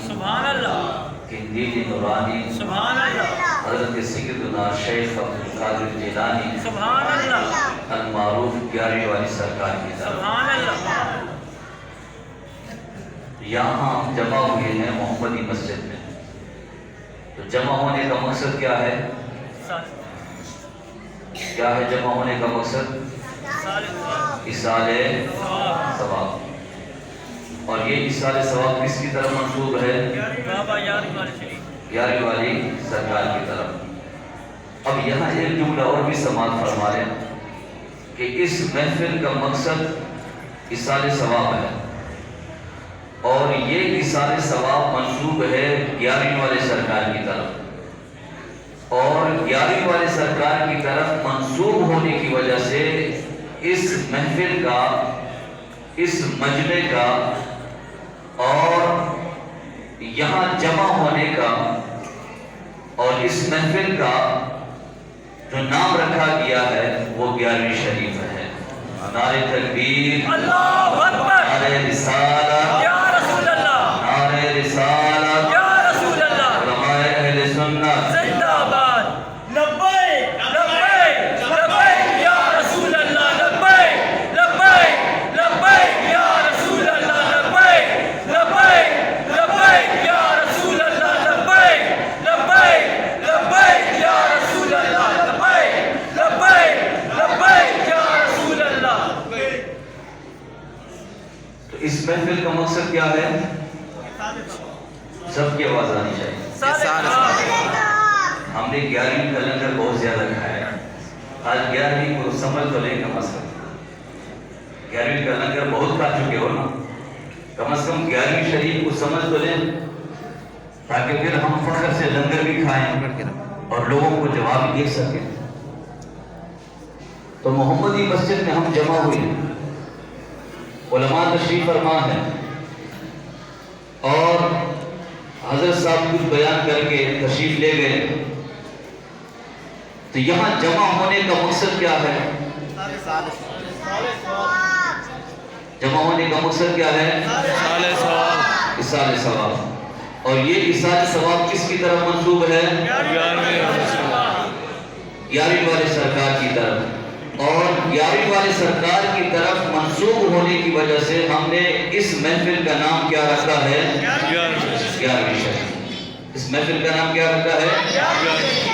سبحان اللہ، قندیل نورانی سبحان اللہ، حضرت سیدنا شیخ عبدالقادر جیلانی سبحان اللہ، المعروف گیارہویں والی سرکار کی طرف سبحان اللہ، یہاں ہم جمع ہوئے ہیں محمدی مسجد میں. تو جمع ہونے کا مقصد کیا ہے؟ کیا ہے جمع ہونے کا مقصد؟ ایصال ثواب. اور یہ ایصال ثواب کس کی طرف منسوب ہے؟ بابا یاد والے شریف، گیارہویں والی سرکار کی طرف. اب یہاں ایک جملہ اور بھی سماعت فرما لیں کہ اس محفل کا مقصد ایصال ثواب ہے، اور یہ ایصال ثواب منسوب ہے گیارہویں والے سرکار کی طرف. اور گیارہویں والے سرکار کی طرف منسوب ہونے کی وجہ سے اس محفل کا، اس مجمع کا اور یہاں جمع ہونے کا اور اس محفل کا جو نام رکھا گیا ہے وہ گیارہویں شریف ہے. نعرہ تکبیر، اللہ اکبر، نعرہ رسالت، یا رسول اللہ، نعرہ رسالت، یا رسول اللہ، علماء اہل سنت زندہ آباد، لبیک لبیک لبیک یا رسول اللہ، لبیک لبیک لبیک یا رسول اللہ، لبیک لبیک لبیک یا رسول اللہ، لبیک لبیک لبیک یا رسول اللہ، لبیک لبیک لبیک یا رسول اللہ. تو اس محفل کا مقصد کیا ہے؟ سب کی آواز آنی چاہیے. ہم نے 11ویں کا لنگر بہت زیادہ کھایا ہے. آج 11ویں کو سمجھ تو لیں کم از کم. 11ویں کا لنگر بہت کھا چکے ہو نا، کم از کم 11ویں شریف کو سمجھ تو لیں، تاکہ پھر ہم فخر سے لنگر بھی کھائیں اور لوگوں کو جواب دے سکیں. تو محمدی مسجد میں ہم جمع ہوئے ہیں، علماء تشریف فرما ہے اور حضرت صاحب کچھ بیان کر کے تشریف لے گئے. تو یہاں جمع ہونے کا مقصد کیا ہے؟ جمع ہونے کا مقصد کیا ہے؟ ایصال ثواب. اور یہ ایصال ثواب کس کی طرف منسوب ہے؟ 11ویں والے سرکار کی طرف. اور 11ویں والے سرکار کی طرف منسوب ہونے کی وجہ سے ہم نے اس محفل کا نام کیا رکھا ہے؟ 11ویں شریف. اس محفل کا نام کیا رکھا ہے؟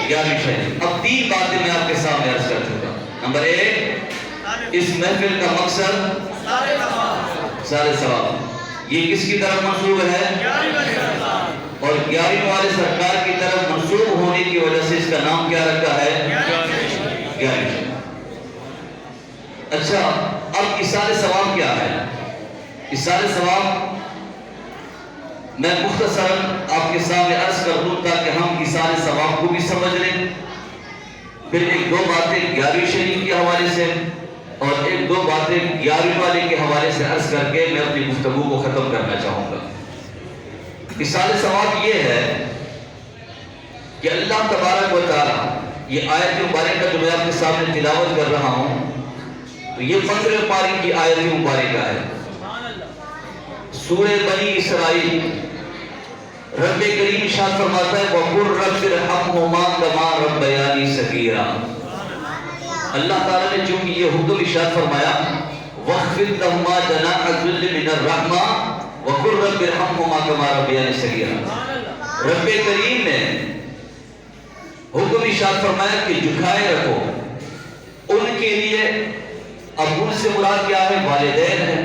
11ویں شریف. اب 3 باتیں میں آپ کے سامنے عرض کر چکا. نمبر 1، اس محفل کا مقصد ایصال ثواب. یہ کس کی طرف منسوب ہے؟ اور 11ویں والے سرکار کی طرف منسوب ہونے کی وجہ سے اس کا نام کیا رکھا ہے؟ 11ویں. اچھا، اب ایصال ثواب کیا ہے؟ ایصال ثواب میں مختصراً آپ کے سامنے عرض کر دوں تاکہ ہم ایصال ثواب کو بھی سمجھ لیں. پھر 1-2 باتیں 11ویں شریف کے حوالے سے اور 1-2 باتیں 11ویں والے کے حوالے سے عرض کر کے میں اپنی گفتگو کو ختم کرنا چاہوں گا. ایصال ثواب یہ ہے کہ اللہ تبارک و تعالی، یہ آیت مبارکہ جو میں آپ کے سامنے تلاوت کر رہا ہوں تو یہ 15 پاری کی آیت مبارکہ ہے. سورہ بنی اسرائیل. رب کریم ارشاد فرماتا ہے وَقُلْ رَبِّ ارْحَمْهُمَا كَمَا رَبَّيَانِي صَغِيرًا. اللہ تعالیٰ نے چونکہ یہ حکم ارشاد فرمایا وَاخْفِضْ لَهُمَا جَنَاحَ الذُّلِّ مِنَ الرَّحْمَةِ وَقُلْ رَبِّ ارْحَمْهُمَا كَمَا رَبَّيَانِي صَغِيرًا. رب کریم نے حکم ارشاد فرمایا کہ جھکائے رکھو ان کے لیے. اب ان سے مراد کیا ہے؟ والدین ہیں.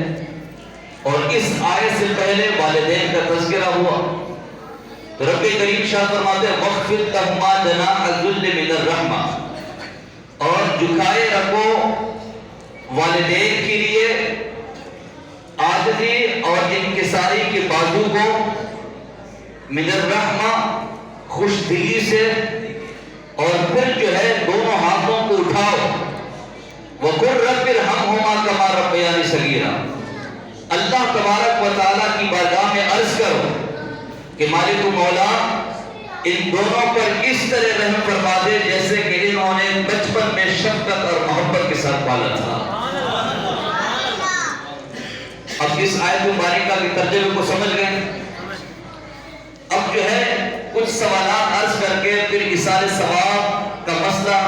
اور اس آیت سے پہلے والدین کا تذکرہ ہوا تو رب کریم ارشاد فرماتے ہیں وَاخْفِضْ لَهُمَا جَنَاحَ الذُّلِّ مِنَ الرَّحْمَةِ. اور جھکائے رکھو والدین کے لیے عاجزی اور انکساری کے بازو کو، من الرحمہ خوش دلی سے، اور پھر جو ہے دونوں ہاتھوں کو اٹھاؤ. وَقُلْ رَبِّ ارْحَمْهُمَا كَمَا رَبَّيَانِي صَغِيرًا. اللہ تبارک و تعالیٰ کی بارگاہ میں عرض کرو کہ مالک و مولا ان دونوں پر اس طرح رحم فرما دے جیسے کہ انہوں نے بچپن میں شفقت اور محبت کے ساتھ پالا تھا. اب اس آیت مبارکہ کے ترجمے کو سمجھ گئے. سوالات عرض کر کے پھر ایصال ثواب کا مسئلہ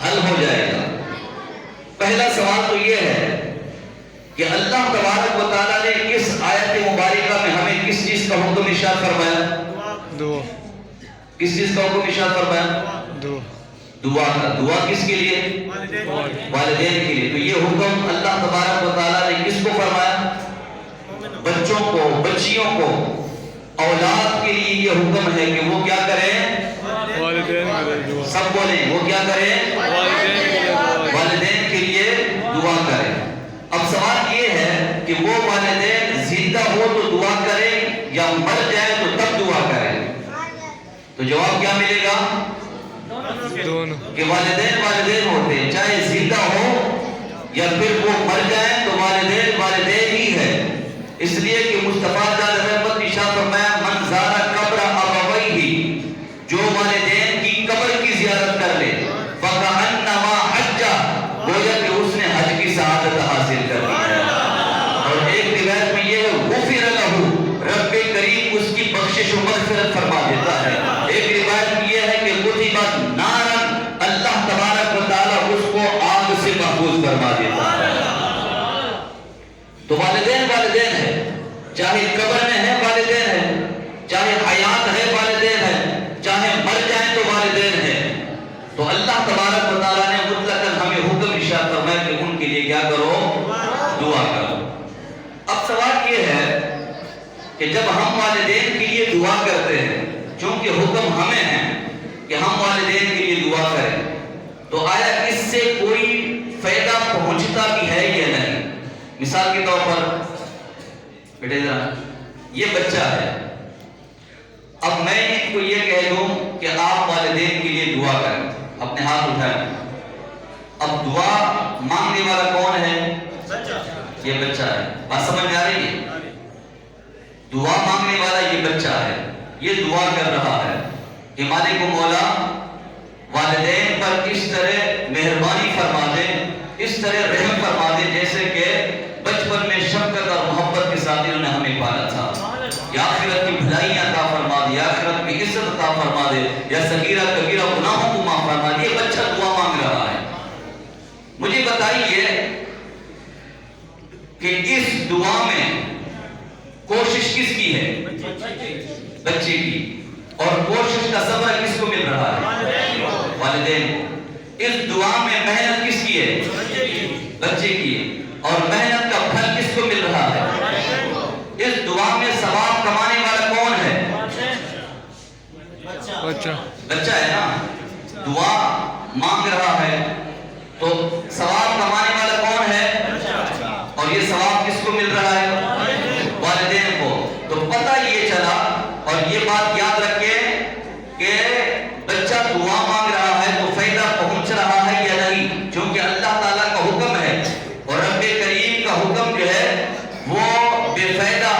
حل ہو جائے گا۔ پہلا سوال تو یہ ہے کہ اللہ تبارک و تعالیٰ نے اس آیت مبارکہ میں ہمیں کس چیز کا حکم ارشاد فرمایا؟ دعا۔ کس چیز کا حکم ارشاد فرمایا؟ دعا۔ دعا کا۔ دعا کس کے لیے؟ والدین کے لیے۔ تو یہ حکم اللہ تبارک و تعالیٰ نے کس کو فرمایا؟ بچوں کو، بچیوں کو، اولاد کے لیے یہ حکم ہے کہ وہ کیا کریں؟ والدین کے لیے دعا۔ سب بولیں، وہ کیا کریں؟ والدین کے لیے دعا۔ والدین کے لیے دعا کریں۔ اب سوال یہ ہے کہ وہ والدین زندہ ہو تو دعا کریں یا مر جائے تو تب دعا کریں؟ تو جواب کیا ملے گا؟ دونوں۔ کہ والدین والدین ہوتے ہیں، چاہے زندہ ہو یا پھر وہ مر جائیں تو والدین والدین ہی ہے۔ اس لیے کہ مصطفیٰ جان رحمت ارشاد فرمایا من زار قبر ابویہ، جو والدین کی قبر کی زیارت کر لے فکأنما حج، گویا کہ اس نے حج کی سعادت حاصل کر لی ہے۔ اور ایک روایت میں یہ ہے غفر لہ، رب کریم اس کی بخشش و مغفرت فرما دیتا ہے۔ ایک روایت میں یہ ہے کہ کتبت نارن، اللہ تبارک و تعالیٰ اس کو آگ سے محفوظ فرما دیتا ہے۔ تو والدین والدین ہے، چاہے قبر میں ہے والدین ہے، چاہے حیات ہے والدین ہے، چاہے مر جائیں تو والدین ہے۔ تو اللہ تبارک و تعالیٰ نے مطلقاً ہمیں حکم ارشاد فرمایا کہ ان کے لیے کیا کرو؟ دعا کرو۔ اب سوال یہ ہے کہ جب ہم والدین کے لیے دعا کرتے ہیں، چونکہ حکم ہمیں ہے کہ ہم والدین کے لیے دعا کریں، تو آیا اس سے کوئی فائدہ پہنچتا بھی ہے یا نہیں؟ مثال کے طور پر بیٹے ذرا یہ بچہ ہے، اب میں ان کو یہ کہہ دوں کہ آپ والدین کے لیے دعا کریں، اپنے ہاتھ اٹھائیں، اب دعا مانگنے والا کون ہے؟ یہ بچہ ہے۔ بات سمجھ میں آ رہی ہے؟ دعا مانگنے والا یہ بچہ ہے، یہ دعا کر رہا ہے کہ مالک و مولا والدین پر اس طرح مہربانی فرما دے، اس طرح رحم فرما دے جیسے کہ بچپن میں شفقت اور محبت کے ساتھ انہوں نے ہمیں پالا تھا، یا آخرت کی بھلائیاں عطا فرما دے، یا آخرت کی عزت عطا فرما دے، یا صغیرہ کبیرہ گناہوں کو معاف فرما دے۔ یہ بچہ دعا مانگ رہا ہے۔ مجھے بتائیے کہ اس دعا میں کوشش کس کی ہے؟ بچے کی۔ اور کوشش کا ثمرہ کس کو مل رہا ہے؟ والدین کو۔ اس دعا میں محنت کس کی ہے؟ بچے کی ہے۔ اور محنت کا پھل کس کو مل رہا ہے؟ اس دعا میں ثواب کمانے والا کون ہے؟ بچہ۔ بچہ ہے نا، دعا مانگ رہا ہے تو ثواب کمانے والا کون ہے؟ اور یہ ثواب کس کو مل رہا ہے؟ والدین کو۔ تو پتہ یہ چلا، اور یہ بات یاد رکھیں کہ بچہ دعا مانگ رہا ہے تو فائدہ پہنچ رہا ہے یا نہیں، کیونکہ اللہ تعالیٰ کا حکم ہے، اور رب کریم کا حکم جو ہے وہ بے فائدہ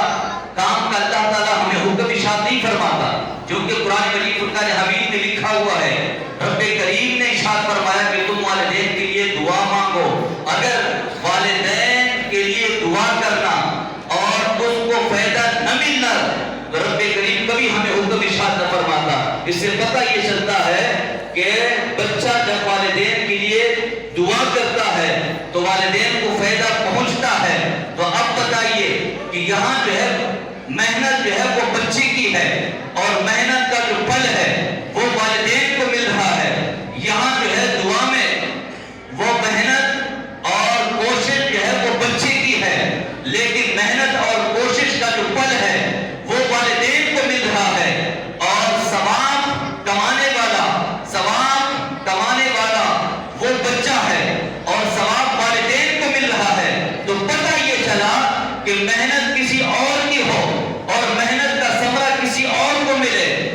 کام کا اللہ تعالیٰ ہمیں حکم ارشاد نہیں فرماتا، کیونکہ قرآن مجید فرقان حمید میں لکھا ہوا ہے، رب کریم نے ارشاد فرمایا کہ تم والدین کے لیے دعا مانگو۔ اگر والدین کے لیے دعا کرنا اور اس کو فائدہ نہ ملنا تو رب کریم کبھی ہمیں حکم ارشاد نہ فرماتا۔ اس سے پتہ یہ چلتا ہے کہ بچہ جب والدین کے لیے دعا کرتا ہے تو والدین کو فائدہ پہنچتا ہے۔ تو اب بتائیے کہ یہاں جو ہے محنت جو ہے وہ بچے کی ہے، اور محنت کا جو پھل ہے وہ والدین کو مل رہا ہے۔ یہاں جو ہے دعا میں وہ محنت اور کوشش جو ہے وہ بچے کی ہے، لیکن محنت اور کوشش کا جو پھل ہے وہ والدین کو مل رہا ہے، اور ثواب کمانے والا وہ بچہ ہے، اور ثواب والدین کو مل رہا ہے۔ تو پتہ یہ چلا کہ محنت کسی اور کی ہو اور محنت کا ثمرہ کسی اور کو ملے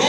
2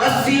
80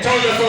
1400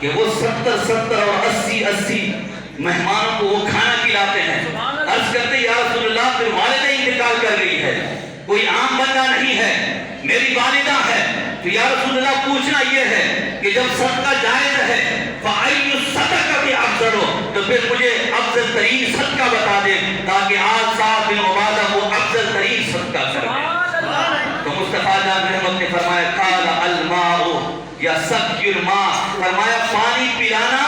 کہ وہ 70 اور 80 مہمانوں کو وہ کھانا کھلاتے ہیں. عرض کرتے یا رسول اللہ پھر والدہ انتقال کر گئی ہے, کوئی عام بندہ نہیں ہے, میری والدہ ہے, تو یا رسول اللہ پوچھنا یہ ہے کہ جب صدقہ جائز ہے فَأَيُّ الصَّدَقَةِ أَفْضَلُ, تو پھر مجھے افضل ترین صدقہ بتا دے تاکہ آج سعد بن عبادہ وہ افضل ترین صدقہ کر دے. تو مصطفیٰ جان رحمت نے فرمایا قال الماء یا سقی الماء, فرمایا پانی پلانا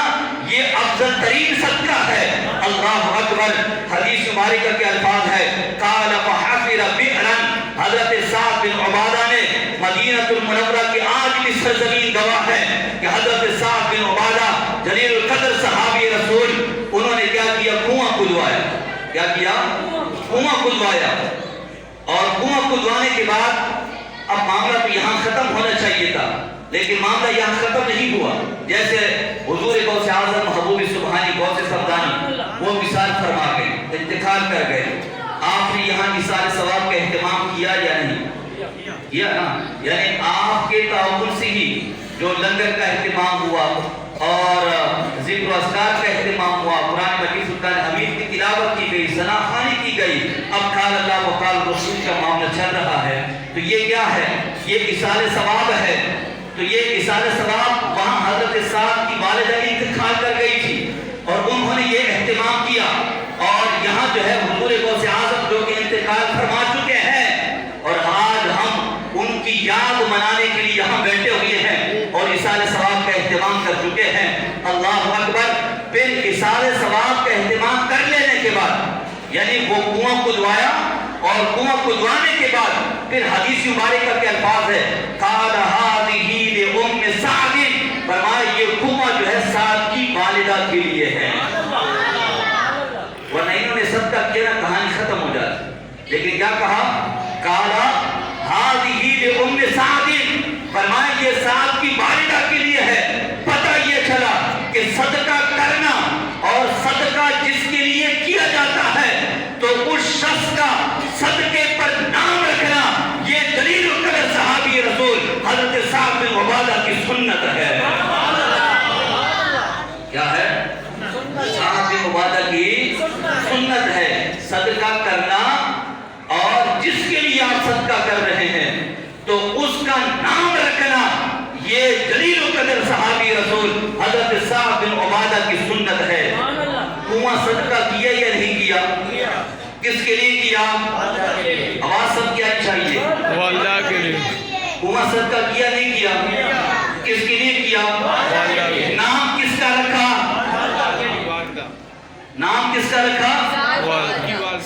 یہ افضل ترین صدقہ ہے. اللہ اکبر. حدیث مبارکہ کے الفاظ ہے قال فحفر بئرا, حضرت سعد بن عبادہ نے مدینہ المنورہ کی آج بھی سرزمین گواہ ہے کہ حضرت سعد بن عبادہ جلیل القدر صحابی رسول, انہوں نے کیا کیا, کنواں کھدوایا. کیا کیا؟ کنواں کھدوایا. اور کنواں کھدوانے کے بعد اب معاملہ تو یہاں ختم ہونا چاہیے تھا, لیکن معاملہ یہاں ختم نہیں ہوا. جیسے حضور غوث اعظم محبوب سبحانی غوث سمدانی وہ مثال فرما گئے, انتقال کر گئے. آپ نے یہاں مثال ثواب کا اہتمام کیا یا نہیں کیا نا؟ یعنی آپ کے تعاون سے ہی جو لنگر کا اہتمام ہوا اور ذکر و اذکار کا اہتمام ہوا, قرآن مجید سلطان حمید کی تلاوت کی گئی, ثنا خوانی کی گئی, اب قال اللہ و قال رسول کا معاملہ چل رہا ہے. تو یہ کیا ہے؟ یہ اصال ثواب ہے. تو یہ اصال ثواب وہاں حضرت سعد کی والدہ انتقال کر گئی تھی اور انہوں نے یہ اہتمام کیا, اور یہاں جو ہے حضور غوث اعظم جو کہ انتقال فرما چکے ہیں, اور آج ہم ان کی یاد منانے کے لیے یہاں بیٹھے ہوئے ہیں اور اصال ثواب کا اہتمام کر چکے ہیں. اللہ اکبر. پھر اصال ثواب کا اہتمام کر لینے کے بعد یعنی وہ کنواں کھدوایا, اور کنواں کھدوانے کے بعد پھر حدیث مبارکہ کے الفاظ ہے قال هذه لأم سعد, فرمایا یہ کنواں جو ہے سعد کی والدہ کے لیے ہے. ورنہ انہوں نے صدقہ کیا نا کہانی ختم ہو جاتی, لیکن کیا کہا قال هذه لأم سعد, فرمایا یہ سعد کی والدہ کے لیے ہے. پتہ یہ چلا کہ صدقہ کرنا اور صدقہ جس کے لیے کیا جاتا ہے تو اس شخص کا صدقے پر نام رکھنا یہ جلیل القدر صحابی رسول حضرت سعد بن عبادہ کی سنت ہے. کیا ہے؟ سعد بن عبادہ کی سنت ہے صدقہ کرنا, اور جس کے لیے آپ صدقہ کر رہے ہیں تو اس کا نام رکھنا یہ جلیل القدر صحابی رسول حضرت سعد بن عبادہ کی سنت ہے. کنواں صدقہ کیا یا نہیں کیا؟ کس کے لیے کیا؟ آواز سب کیا چاہیے؟ وہ اللہ کے لیے. کنواں صدقہ کیا نہیں کیا؟ کس کے لیے کیا؟ نام کس کا رکھا؟ نام کس کا رکھا؟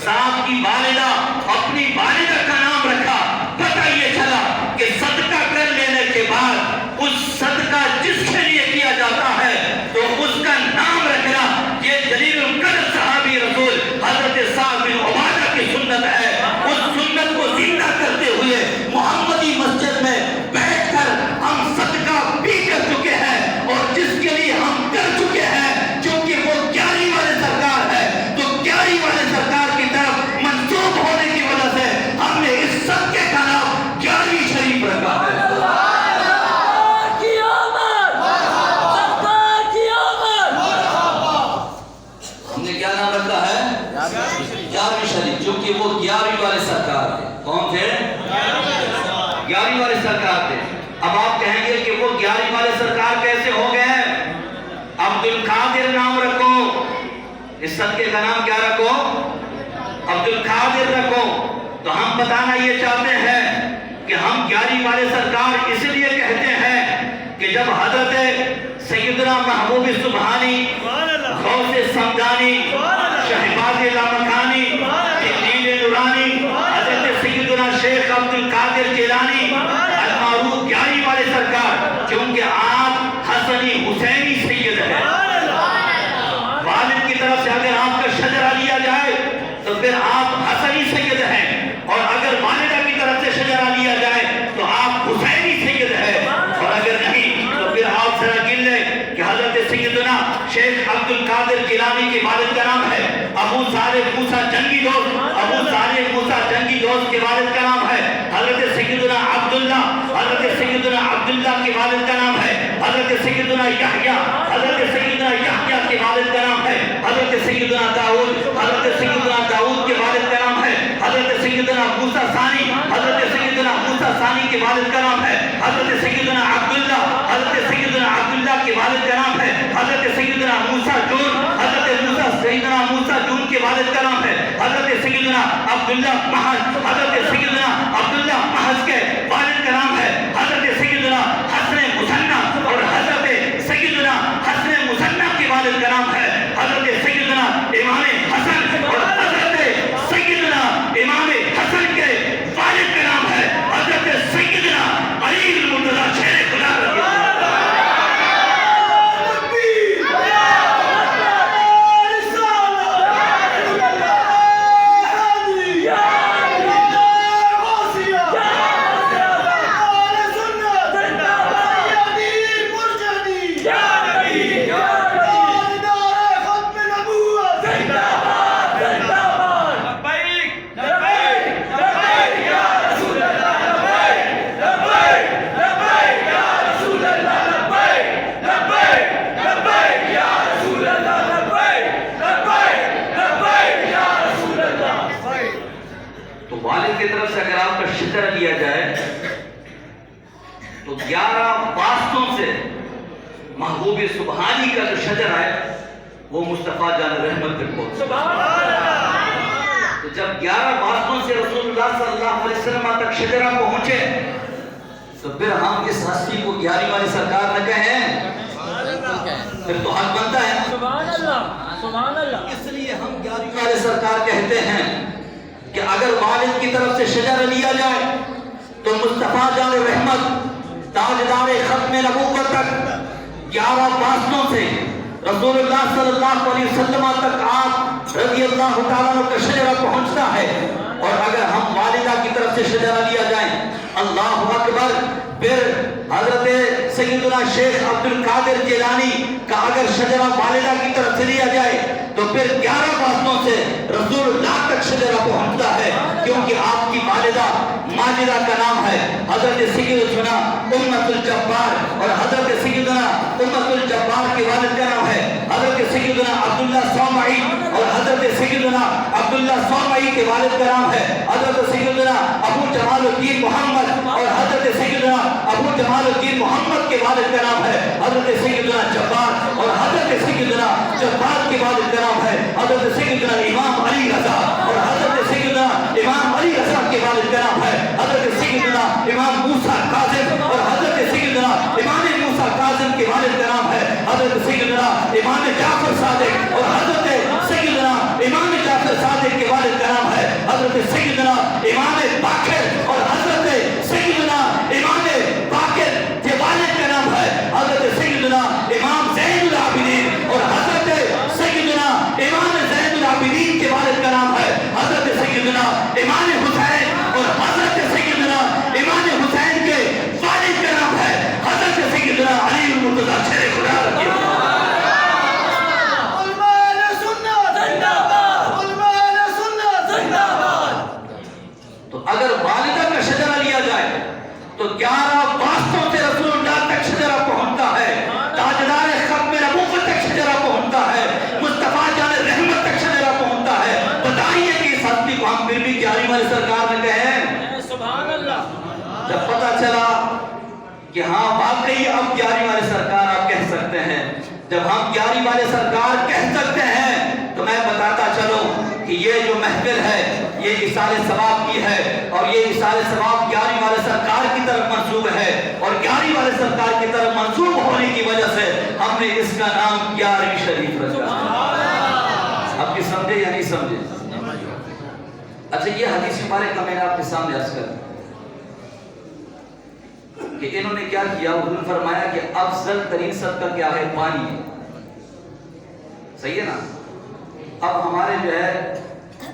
سعد کی والدہ, اپنی والدہ کا نام رکھا. پتہ یہ چلا کہ صدقہ کر لینے کے بعد اس صدقہ جس کے لیے کیا جاتا ہے تو اس کا نام رکھنا یہ جلیل القدر صحابی رسول حضرت سعد بن عبادہ کی سنت ہے. اس سنت کو زندہ کرتے ہوئے محمدی مسجد میں بیٹھ کر ہم صدقہ بھی کر چکے ہیں, اور جس کے لیے ہم کر چکے ہیں کیونکہ وہ گیاری والے سرکار ہے, تو گیاری والے سرکار کی طرف منسوب ہونے کی وجہ سے ہم نے اس صدقے کا نام گیاری شریف رکھا ہے. ہم نے کیا نام رکھا ہے؟ گیارہویں شریف, چونکہ وہ 11ویں والے سرکار تھے. کون تھے؟ 11ویں والے سرکار تھے. اب آپ کہیں گے کہ وہ 11ویں والے سرکار کیسے ہو گئے؟ عبد القادر نام رکھو, اس صدقے کا نام کیا رکھو؟ عبد القادر رکھو. تو ہم بتانا یہ چاہتے ہیں کہ ہم 11ویں والے سرکار اس لیے کہتے ہیں کہ جب حضرت سیدنا محبوب سبحانی غوث سمدانی شہباز لامکانی تقلیل نورانی حضرت سیدنا شیخ عبد القادر جیلانی المعروف 11ویں والے سرکار, کیونکہ آپ حسنی حسینی سید ہیں. والد کی طرف سے اگر آپ کا شجرہ لیا جائے تو پھر آپ حسنی سید ہیں, اور اگر والدہ کی طرف سے شجرہ لیا جائے تو آپ حسینی سید ہیں, اور اگر نہیں تو پھر آپ ذرا گن لیں کہ حضرت سیدنا شیخ عبد القادر جیلانی کے والد کا نام ہے ابو صالح موسیٰ جنگی دوست, ابو صالح موسیٰ جنگی دوست کے والد کا نام ہے حضرت سیدنا عبداللہ حضرت سیدنا عبداللہ کے والد کا نام ہے حضرت سیدنا یحییٰ، حضرت سیدنا یحییٰ کے والد کا نام ہے حضرت سیدنا داؤد، حضرت سیدنا داؤد کے والد کا نام ہے حضرت سیدنا موسیٰ ثانی، حضرت سیدنا موسیٰ ثانی کے والد کا نام ہے حضرت سیدنا عبداللہ، حضرت سیدنا عبداللہ کے والد کا نام ہے حضرت سیدنا موسیٰ جون، حضرت سیدنا موسیٰ جون کے والد کا نام ہے حضرت سیدنا عبداللہ محض، حضرت سیدنا عبداللہ محض کے والد کا نام ہے حضرت سیدنا حسن مثنیٰ، اور حضرت سیدنا حسن مثنیٰ کے والد کا نام ہے حضرت سیدنا امام حسن، اور حضرت سیدنا امام حسن کے والد کا نام ہے حضرت سیدنا علی المرتضیٰ شیر خدا رضی اللہ عنہ۔ والد کی طرف سے اگر آپ کا شجرہ لیا جائے تو 11 واسطوں سے محبوب سبحانی کا جو شجرہ ہے وہ مصطفیٰ جان رحمت تک پہنچا۔ تو جب 11 واسطوں سے رسول اللہ صلی اللہ علیہ وسلم تک شجرہ پہنچے تو پھر ہم اس ہستی کو 11 والی سرکار نہ کہیں، پھر تو حق بنتا ہے۔ سبحان اللہ، سبحان اللہ۔ اس لیے ہم 11 والے سرکار کہتے ہیں کہ اگر والد کی طرف سے شجرہ لیا جائے تو مصطفیٰ جان رحمت تاجدار ختم نبوت تک 11 واسطوں سے رسول اللہ صلی اللہ علیہ وسلم تک آپ رضی اللہ تعالیٰ عنہ کا شجرہ پہنچتا ہے۔ اور اگر ہم والدہ کی طرف سے شجرہ لیا جائے، اللہ اکبر، پھر حضرت سیدنا شیخ عبد القادر جیلانی کا اگر شجرہ والدہ کی طرف سے لیا جائے تو پھر 11 واسطوں سے رسول اللہ تک شجرہ پہنچتا ہے، کیونکہ آپ کی والدہ ماجدہ کا نام ہے حضرت سیدنا امت الجبار، اور حضرت سیدنا امت الجبار کے والد کا نام ہے حضرت سیدنا عبداللہ صومعی، اور حضرت سیدنا عبداللہ صومعی کے والد کا نام ہے حضرت سیدنا ابو جمال الدین محمد، اور حضرت سیدنا ابو جمال الدین محمد کے والد کا نام ہے حضرت سیدنا جبار، اور حضرت سیدنا جبار کے والد کا نام ہے حضرت سیدنا امام علی رضا، اور حضرت سیدنا امام علی رضا کے والد کا نام ہے حضرت سیدنا امام موسیٰ کاظم، اور حضرت سیدنا امام موسیٰ کاظم کے والد کا نام ہے حضرت سیدنا امام جعفر صادق، اور حضرت سیدنا امام جعفر صادق کے والد کا نام ہے حضرت سیدنا امام باقر، اور حضرت سیدنا امام باقر کے والد کا نام ہے حضرت سیدنا امام زین العابدین، اور حضرت سیدنا امام زین العابدین کے والد کا نام ہے حضرت سیدنا امام حسین، اور حضرت سیدنا امام حسین کے والد کا نام ہے حضرت سیدنا علی المرتضیٰ شیر خدا رضی اللہ عنہ۔ تو اگر والدہ کا شجرہ لیا جائے تو 11 واسطوں سے رسول اللہ تک شجرہ پہنچتا ہے، تاجدار ختم نبوت تک شجرہ پہنچتا ہے، مصطفیٰ جان رحمت تک شجرہ پہنچتا ہے۔ بتائیے کہ اس ہستی کو ہم پھر بھی 11 والی سرکار نے کہیں؟ سبحان اللہ۔ جب پتہ چلا کہ ہاں واقعی اب 11 والے سرکار آپ کہہ سکتے ہیں، جب ہم 11 والے سرکار کہہ سکتے ہیں تو میں بتاتا چلوں کہ یہ جو محفل ہے یہ اِصال ثواب کی ہے، اور یہ اِصال ثواب 11 والے سرکار کی طرف منسوب ہے، اور 11 والے سرکار کی طرف منسوب ہونے کی وجہ سے ہم نے اس کا نام 11 شریف رکھا۔ اب بھی سمجھے یا نہیں سمجھے؟ اچھا، یہ حدیث مبارک کا میں نے آپ کے سامنے عرض کر کہ انہوں نے کیا کیا، انہوں نے فرمایا کہ افضل ترین صدقہ کیا ہے؟ پانی ہے، صحیح ہے نا؟ اب ہمارے جو ہے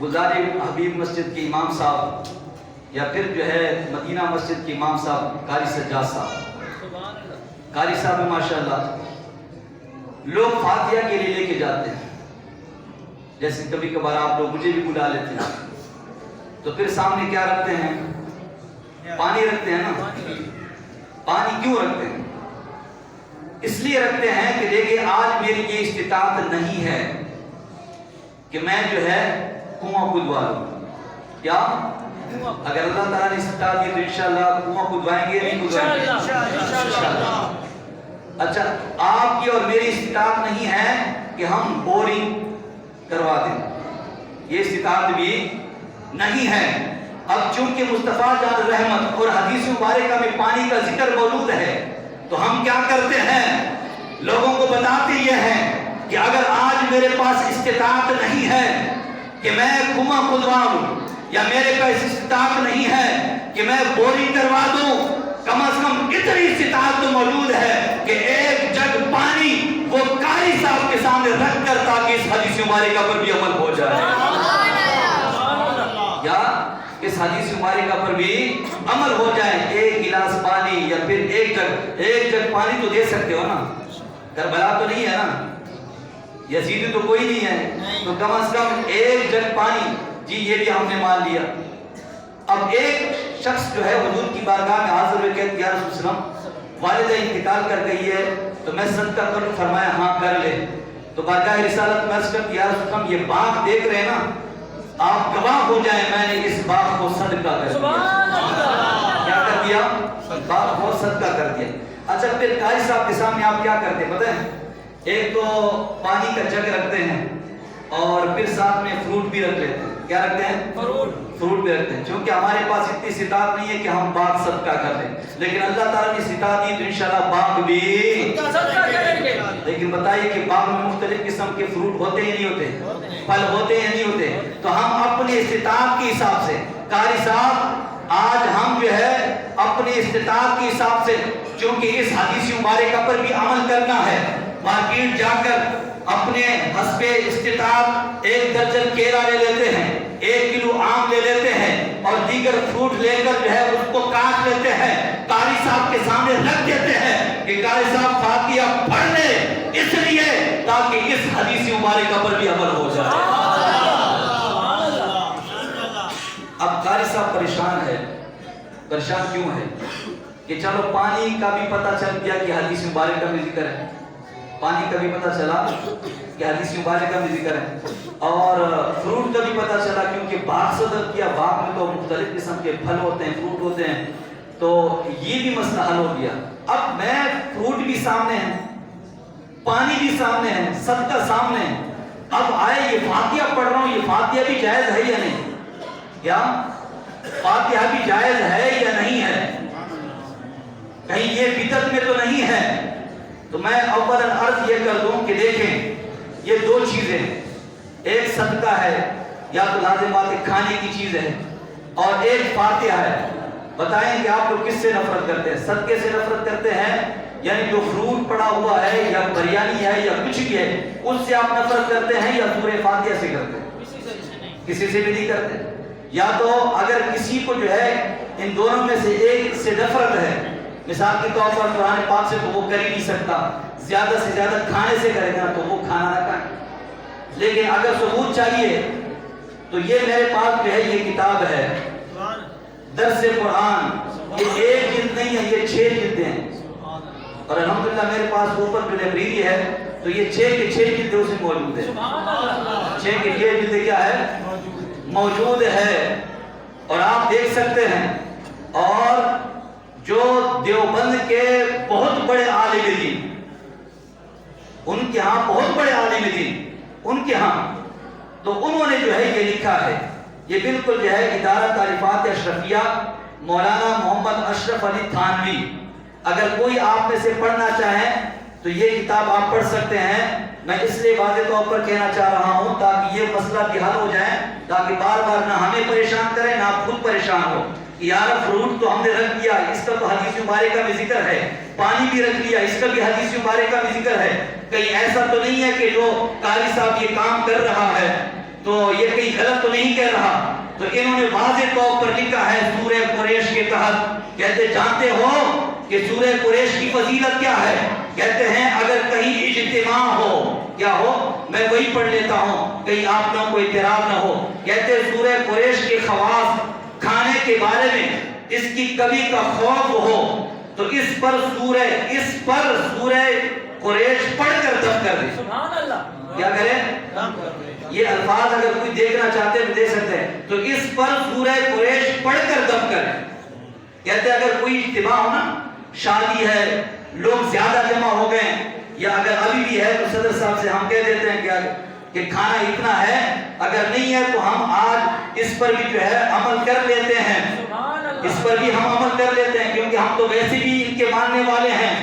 گزاری حبیب مسجد کے امام صاحب یا پھر جو ہے مدینہ مسجد کے امام صاحب قاری سجاد صاحب، قاری صاحب میں ماشاءاللہ لوگ فاتحہ کے لیے لے کے جاتے ہیں، جیسے کبھی کبھار آپ لوگ مجھے بھی بلا لیتے ہیں تو پھر سامنے کیا رکھتے ہیں؟ پانی رکھتے ہیں نا۔ کیوں رکھتے ہیں؟ اس لیے رکھتے ہیں کہ دیکھیں آج میری یہ استطاعت نہیں ہے کہ میں جو ہے کنواں کھدوا لوں. کیا اگر اللہ تعالیٰ نے استطاعت دی تو انشاءاللہ کنواں کھدوائیں گے نہیں کھدوائیں گے؟ انشاءاللہ. اچھا آپ کی اور میری استطاعت نہیں ہے کہ ہم بورنگ کروا دیں, یہ استطاعت بھی نہیں ہے. اب چونکہ مصطفیٰ جان رحمت اور حدیث مبارکہ میں پانی کا ذکر موجود ہے تو ہم کیا کرتے ہیں, لوگوں کو بتاتے یہ ہیں کہ اگر آج میرے پاس استطاعت نہیں ہے کہ میں کنواں کھدواؤں, یا میرے پاس استطاعت نہیں ہے کہ میں بورنگ کروا دوں, کم از کم اتنی استطاعت تو موجود ہے کہ ایک جگ پانی وہ قاری صاحب کے سامنے رکھ کر تاکہ اس حدیث مبارکہ پر بھی عمل ہو جائے, یا اس حدیث مبارکہ پر بھی عمل ہو جائے. ایک گلاس پانی یا پھر ایک جگ پانی تو دے سکتے ہو نا, کربلا تو نہیں ہے نا, یزید تو کوئی نہیں ہے, تو کم از کم ایک جگ پانی, جی یہ بھی ہم نے مان لیا. اب ایک شخص جو ہے حضور کی بارگاہ میں حاضر ہوئے کہتے یا رسول اللہ والدہ انتقال کر گئی ہے تو میں صدقہ کروں, فرمایا ہاں کر لے. تو بارگاہ رسالت میں عرض کرتی یا رسول اللہ یہ باغ دیکھ رہے ہیں نا, آپ گواہ ہو جائیں میں نے اس باغ کو صدقہ کر دیا. کیا کر دیا؟ باغ کو صدقہ کر دیا. اچھا پھر قاری صاحب کے سامنے آپ کیا کرتے ہیں پتہ ہے, ایک تو پانی کا جگ رکھتے ہیں اور پھر ساتھ میں فروٹ بھی رکھ لیتے ہیں. کیا رکھتے ہیں؟ فروٹ بھی رکھتے ہیں. چونکہ ہمارے پاس اتنی استطاعت نہیں ہے کہ ہم باغ صدقہ کر دیں, لیکن اللہ تعالیٰ نے استطاعت دی تو انشاءاللہ باغ بھی صدقہ کریں گے. لیکن بتائیے کہ باغ میں مختلف قسم کے فروٹ ہوتے ہی نہیں ہوتے, پھل ہوتے ہی نہیں ہوتے, تو ہم اپنی استطاعت کے حساب سے, قاری صاحب آج ہم جو ہے اپنی استطاعت کے حساب سے, چونکہ اس حدیث مبارکہ پر بھی عمل کرنا ہے, مارکیٹ جا کر اپنے حسب استطاعت ایک درجن کیلا لے لیتے ہیں, 1 کلو آم لے لیتے ہیں اور دیگر فروٹ لے کر جو ہے اس کو کاٹ لیتے ہیں, قاری صاحب کے سامنے رکھ دیتے ہیں کہ قاری صاحب فاتحہ پڑھ لیں اس لیے تاکہ اس حدیث مبارکہ پر بھی عمل ہو جائے. اب قاری صاحب پریشان ہے. پریشان کیوں ہے کہ چلو پانی کا بھی پتہ چل گیا کہ حدیث مبارکہ میں ذکر ہے, پانی کا بھی پتہ چلا کہ حدیث مبارکہ میں ذکر ہے, اور فروٹ کا بھی پتہ چلا کیونکہ باغ صدر کیا, باغ میں تو مختلف قسم کے پھل ہوتے ہیں, فروٹ ہوتے ہیں, تو یہ بھی مسئلہ حل ہو گیا. اب میں فروٹ بھی سامنے ہے, پانی بھی سامنے ہے, صدقہ سامنے ہے. اب آئے یہ فاتحہ پڑھ رہا ہوں, یہ فاتحہ بھی جائز ہے یا نہیں؟ کیا فاتحہ بھی جائز ہے یا نہیں ہے؟ کہیں یہ بدعت میں تو نہیں ہے؟ تو میں اولا عرض یہ کر دوں کہ دیکھیں یہ دو چیزیں, ایک صدقہ ہے یا تو لازمات کھانے کی چیز ہے, اور ایک فاتحہ ہے. بتائیں کہ آپ لوگ کس سے نفرت کرتے ہیں؟ صدقے سے نفرت کرتے ہیں, یعنی جو فروٹ پڑا ہوا ہے یا بریانی ہے یا کچھ بھی ہے اس سے آپ نفرت کرتے ہیں, یا سورہ فاتحہ سے کرتے ہیں؟ کسی سے بھی نہیں کرتے. یا تو اگر کسی کو جو ہے ان دونوں میں سے ایک سے نفرت ہے, مثال کے طور پر قرآن پاک سے تو وہ کر ہی نہیں سکتا, زیادہ سے زیادہ کھانے سے کرے گا تو وہ کھانا نہ کھائے. لیکن اگر ثبوت چاہیے تو یہ میرے پاس جو ہے یہ کتاب ہے درس قرآن, یہ 1 جلد نہیں ہے, یہ 6 جلدیں ہیں, اور الحمدللہ میرے پاس اوپر جو لائبریری ہے تو یہ 6 کے 6 جلدیں اس میں موجود ہے. 6 کے 6 جلدیں کیا ہے موجود ہے, اور آپ دیکھ سکتے ہیں. اور جو دیوبند کے بہت بڑے عالم دین, ان کے ہاں بہت بڑے عالم دین, ان کے ہاں تو انہوں نے جو ہے یہ لکھا ہے, یہ بالکل جو ہے ادارہ تعلیفات اشرفیہ مولانا محمد اشرف علی تھانوی. اگر کوئی آپ میں سے پڑھنا چاہیں تو یہ کتاب آپ پڑھ سکتے ہیں. میں اس لیے واضح طور پر کہنا چاہ رہا ہوں تاکہ یہ مسئلہ بھی حل ہو جائے, تاکہ بار بار نہ ہمیں پریشان کریں نہ آپ خود پریشان ہو. یار فروٹ تو ہم نے رکھ دیا, اس کا تو حدیث مبارکہ میں ذکر ہے, پانی بھی رکھ لیا, اس کا بھی حدیث مبارکہ میں ذکر ہے. کہیں ایسا تو نہیں ہے کہ جو قاری صاحب یہ کام کر رہا ہے تو یہ کہیں غلط تو نہیں کہہ رہا. تو انہوں نے واضح طور پر لکھا ہے سورہ قریش کے تحت, کہتے جانتے ہو کہ سورہ قریش کی فضیلت کیا ہے؟ کہتے ہیں اگر کہیں اجتماع ہو, کیا ہو, میں وہی پڑھ لیتا ہوں کہیں آپ لوگوں کو اعتراض نہ ہو. کہتے سورہ قریش کے خواص کھانے کے بارے میں اس کی کبھی کا خوف ہو تو تو اس پر سورہ قریش پڑھ کر دم کر دے. سبحان اللہ. کیا کریں؟ یہ الفاظ اگر کوئی دیکھنا چاہتے ہیں تو دیکھ سکتے ہیں. تو اس پر سورہ قریش پڑھ کر دم کریں. کہتے ہیں اگر کوئی اجتماع ہو نا، شادی ہے، لوگ زیادہ جمع ہو گئے، یا اگر ابھی بھی ہے تو صدر صاحب سے ہم کہہ دیتے ہیں کہ کھانا اتنا ہے، اگر نہیں ہے تو ہم آج اس پر بھی جو ہے عمل کر لیتے ہیں. اس پر بھی ہم عمل کر لیتے ہیں کیونکہ ہم تو ویسے بھی ان کے ماننے والے ہیں.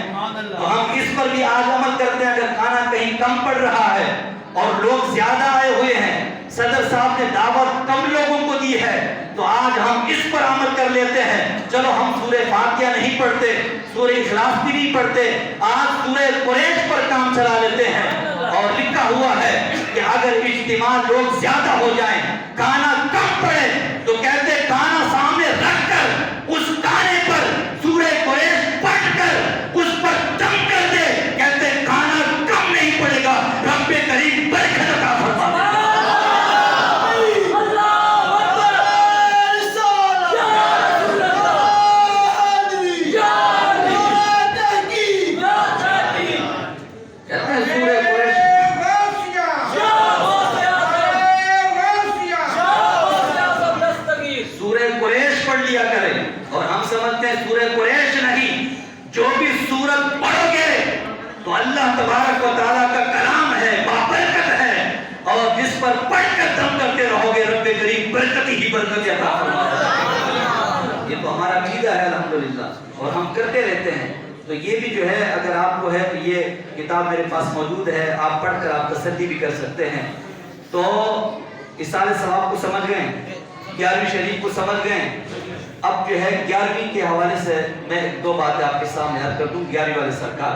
تو ہم اس پر بھی آج عمل کرتے ہیں. اگر کھانا کہیں کم پڑ رہا ہے اور لوگ زیادہ آئے ہوئے ہیں، صدر صاحب نے دعوت کم لوگوں کو دی ہے، تو آج ہم اس پر عمل کر لیتے ہیں. چلو ہم سورہ فاتحہ نہیں پڑھتے، سورہ اخلاص بھی نہیں پڑھتے، آج سورہ قریش پر کام چلا لیتے ہیں. اور لکھا ہوا ہے کہ اگر اجتماع لوگ زیادہ ہو جائیں، کھانا کم پڑے، تو کہتے کھانا سامنے رکھ کر اس کھانے پر سورہ قریش پڑھ کر اس پر دم کر دے. کہتے کھانا کم نہیں پڑے گا، رب کریم برکت عطا فرما دے. سورہ قریش نہیں، جو بھی سورت پڑھو گے تو اللہ تبارک و تعالیٰ کا کلام ہے، بابرکت ہے، اور جس پر پڑھ کر دم کرتے رہو گے رب کریم برکت ہی برکت عطا فرمائے. یہ تو ہمارا عقیدہ ہے الحمدللہ، اور ہم کرتے رہتے ہیں. تو یہ بھی جو ہے اگر آپ کو ہے تو یہ کتاب میرے پاس موجود ہے، آپ پڑھ کر آپ تسلی بھی کر سکتے ہیں. تو اصالِ ثواب کو سمجھ گئے، 11ویں شریف کو سمجھ گئے. اب جو ہے 11ویں کے حوالے سے میں ایک دو باتیں آپ کے سامنے عرض کر دوں. 11ویں والے سرکار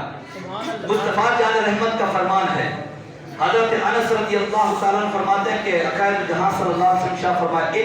مصطفیٰ جان رحمت کا فرمان ہے. حضرت انس رضی اللہ تعالیٰ عنہ فرماتے ہیں کہ اقائد جہاں صلی اللہ علیہ وسلم شاہ فرمائے